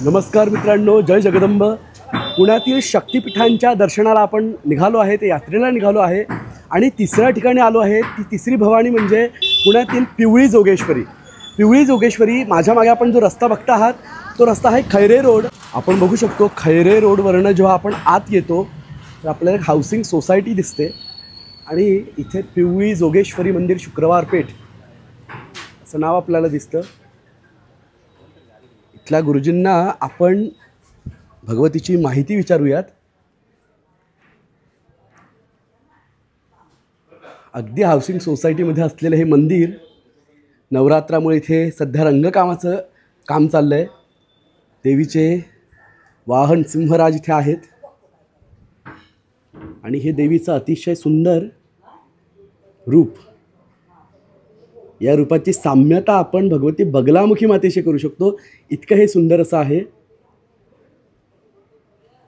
नमस्कार मित्रांनो, जय जगदंब। पुण्यातील शक्तिपीठांच्या दर्शनाला आपण निघालो आहे, ते यात्रेला निघालो आहे आणि तिसऱ्या ठिकाणी आलो आहे। ती तिसरी भवानी म्हणजे पुण्यातील पिवळी जोगेश्वरी। पिवळी जोगेश्वरी माझ्या मागे आपण जो रस्ता बघता आहात तो रस्ता आहे खैरे रोड। आपण बघू शकतो खैरे रोडवरनं जेव्हा आपण आत येतो तर आपल्याला एक हाऊसिंग सोसायटी दिसते आणि इथे पिवळी जोगेश्वरी मंदिर शुक्रवार पेठ असं नाव आपल्याला दिसतं। इथल्या गुरुजींना आपण भगवतीची माहिती विचारूयात। अगदी हाऊसिंग सोसायटीमध्ये असलेलं हे मंदिर नवरात्रामुळे इथे सध्या रंगकामाचं काम चाललं आहे। देवीचे वाहन सिंहराज इथे आहेत आणि हे देवीचं अतिशय सुंदर रूप, या रूपाची साम्यता आपण भगवती बगलामुखी मातेशी करू शकतो, इतकं हे सुंदर असं आहे।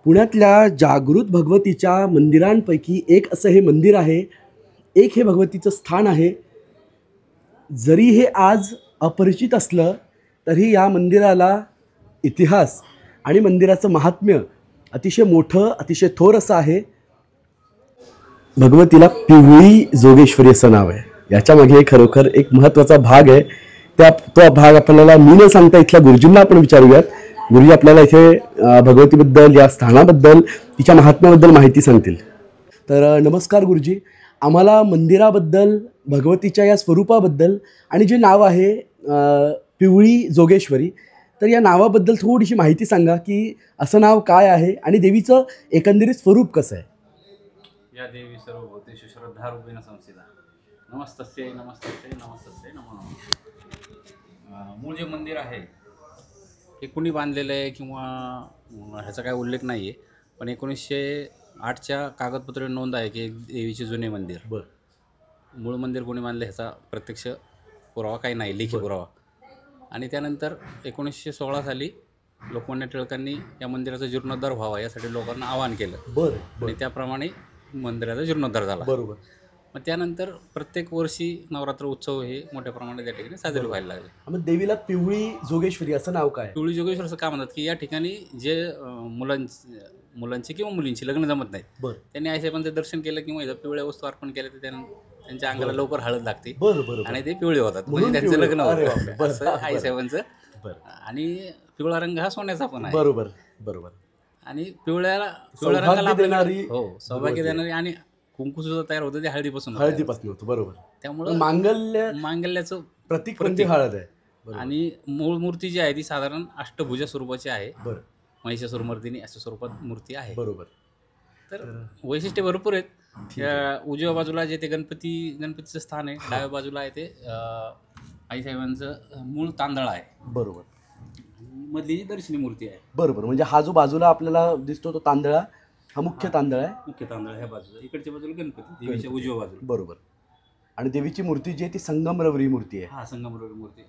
पुण्यातल्या जागृत भगवतीच्या मंदिरांपैकी एक असं हे मंदिर आहे, एक हे भगवतीचं स्थान आहे। जरी हे आज अपरिचित असलं तरी या मंदिराला इतिहास आणि मंदिराचं महात्म्य अतिशय मोठं, अतिशय थोर असं आहे। भगवतीला पिवळी जोगेश्वरी असं नाव आहे। याच्या मागे खरोखर एक महत्त्वाचा भाग आहे, तो भाग आपल्याला मी न सांगता इथल्या गुरुजींना आपण विचारूयात। गुरुजी आपल्याला इथे भगवतीबद्दल, या स्थानाबद्दल, तिच्या महात्म्याबद्दल माहिती सांगतील। तर नमस्कार गुरुजी, आम्हाला मंदिराबद्दल, भगवतीच्या या स्वरूपाबद्दल आणि जे नाव आहे पिवळी जोगेश्वरी, तर या नावाबद्दल थोडीशी माहिती सांगा की असं नाव काय आहे आणि देवीचं एकंदरीत स्वरूप कसं आहे। या देवी सर्वभूतेषु श्रद्धारूपेण संस्थिता। नमस्तस्यै नमस्तस्यै नमस्तस्यै नमो नमः। मूळ जे मंदिर आहे हे कुणी बांधलेलं आहे किंवा ह्याचा काय उल्लेख नाही आहे, पण 1908च्या कागदपत्र नोंद आहे की एक देवीचे जुने मंदिर। बरं, मूळ मंदिर कोणी बांधलं ह्याचा प्रत्यक्ष पुरावा काही नाही, लेखी पुरावा। आणि त्यानंतर 1916 साली लोकमान्य टिळकांनी या मंदिराचा जीर्णोद्धार व्हावा यासाठी लोकांना आवाहन केलं। बरं, आणि त्याप्रमाणे मंदिराचा जीर्णोद्धार झाला। बरोबर। मग त्यानंतर प्रत्येक वर्षी नवरात्र उत्सव हे मोठ्या प्रमाणात त्या ठिकाणी साजरे व्हायला लागले। मग देवीला पिवळी जोगेश्वरी असं नाव काय? पिवळी जोगेश्वरी असं का म्हणतात की या ठिकाणी जे मुलांची किंवा मुलींची लग्न जमत नाहीत, त्यांनी आईसाहेबांचं दर्शन केलं किंवा इथं पिवळ्या वस्तू अर्पण केल्या तर त्यांच्या अंगाला लवकर हळद लागते आणि ते पिवळे होतात, म्हणजे त्यांचं लग्न होतं असं आईसाहेबांचं। आणि पिवळा रंग हा सोन्याचा पण आहे। बरोबर बरोबर। आणि पिवळ्या रंगाला आपल्याला सौभाग्य देणारी आणि कुंकू सुद्धा तयार होतं ते हळदीपासून होतं। बरोबर। त्यामुळे मांगल्याचं प्रतीक म्हणजे हळद आहे। आणि मूळ मूर्ती जी आहे ती साधारण अष्टभुजा स्वरूपाची आहे। बरं, महिषासुरमर्दिनी अशा स्वरूपात मूर्ती आहे। बरोबर। तर वैशिष्ट्य भरपूर आहेत। उजव्या बाजूला जे ते गणपतीचं स्थान आहे, डाव्या बाजूला आहे ते आईसाहेबांचं मूळ तांदळ आहे। बरोबर। मधली जी दर्शनी मूर्ती आहे। बरोबर, म्हणजे हा जो बाजूला आपल्याला दिसतो तो तांदळा हा मुख्य तांदळ आहे। मुख्य तांदळ ह्या बाजूला, इकडच्या बाजूला गणपती देवीच्या उजव्या बाजूला। बरोबर। आणि देवीची मूर्ती जी आहे ती संगमरवरी मूर्ती आहे। हा, संगमरवरी मूर्ती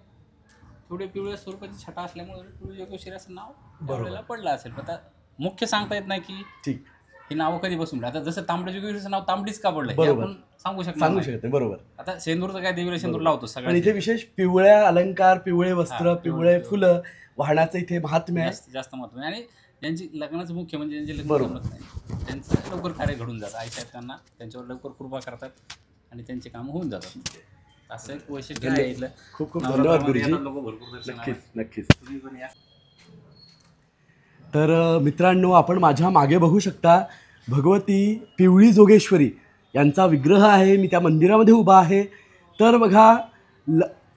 थोडी पिवळ्या स्वरूपाची छटा असल्यामुळे पिवळी जोगेश्वरी असं नाव आपल्याला पडलं असेल। पण आता मुख्य सांगता येत नाही की ठीक हे नाव कधी बसून, आता जसं तांबड्या जोगेश्वरीचं नाव तांबडीच का पडलं हे आपण सांगू शकतो। बरोबर। आता सेंदूरचं काय देवीला सेंदूर लावतो सगळं, इथे विशेष पिवळ्या अलंकार, पिवळे वस्त्र, पिवळे फुलं वाहनाचं इथे महात्म्य आहे, जास्त महत्त्व आहे। आणि त्यांची लग्नाचं मुख्य म्हणजे ज्यांचे लग्न जमत नाही त्यांचं लवकर कार्य घडून जातं, आईसाहेब त्यांना त्यांच्यावर लवकर कृपा करतात आणि त्यांचे कामं होऊन जातात। असं एक वैशिष्ट्य आहे इथलं। खूप खूप धन्यवाद गुरुजी। नक्कीच नक्कीच। तर मित्रांनो, आपण माझ्या मागे बघू शकता भगवती पिवळी जोगेश्वरी यांचा विग्रह आहे। मी त्या मंदिरामध्ये उभा आहे। तर बघा,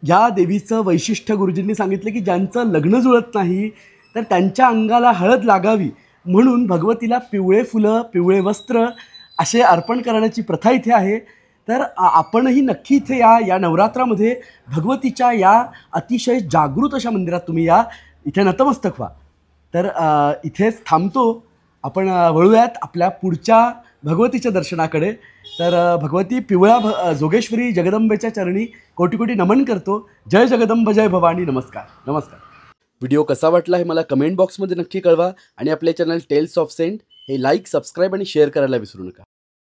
या देवीचं वैशिष्ट्य गुरुजींनी सांगितलं की ज्यांचं लग्न जुळत नाही तर त्यांच्या अंगाला हळद लागावी म्हणून भगवतीला पिवळे फुलं, पिवळे वस्त्र असे अर्पण करण्याची प्रथा इथे आहे। तर आपणही नक्की इथे या नवरात्रामध्ये भगवतीच्या या अतिशय जागृत अशा मंदिरात तुम्ही या, इथे नतमस्तक व्हा। तर इथेच थांबतो, आपण वळूयात आपल्या पुढच्या भगवतीच्या दर्शनाकडे। तर भगवती पिवळ्या जोगेश्वरी जगदंबेच्या चरणी कोटी कोटी नमन करतो। जय जगदंब, जय भवानी। नमस्कार नमस्कार। व्हिडिओ कसा वाटला हे मला कमेंट बॉक्समध्ये नक्की कळवा आणि आपले चॅनल टेल्स ऑफ सेंट हे लाईक, सबस्क्राईब आणि शेअर करायला विसरू नका।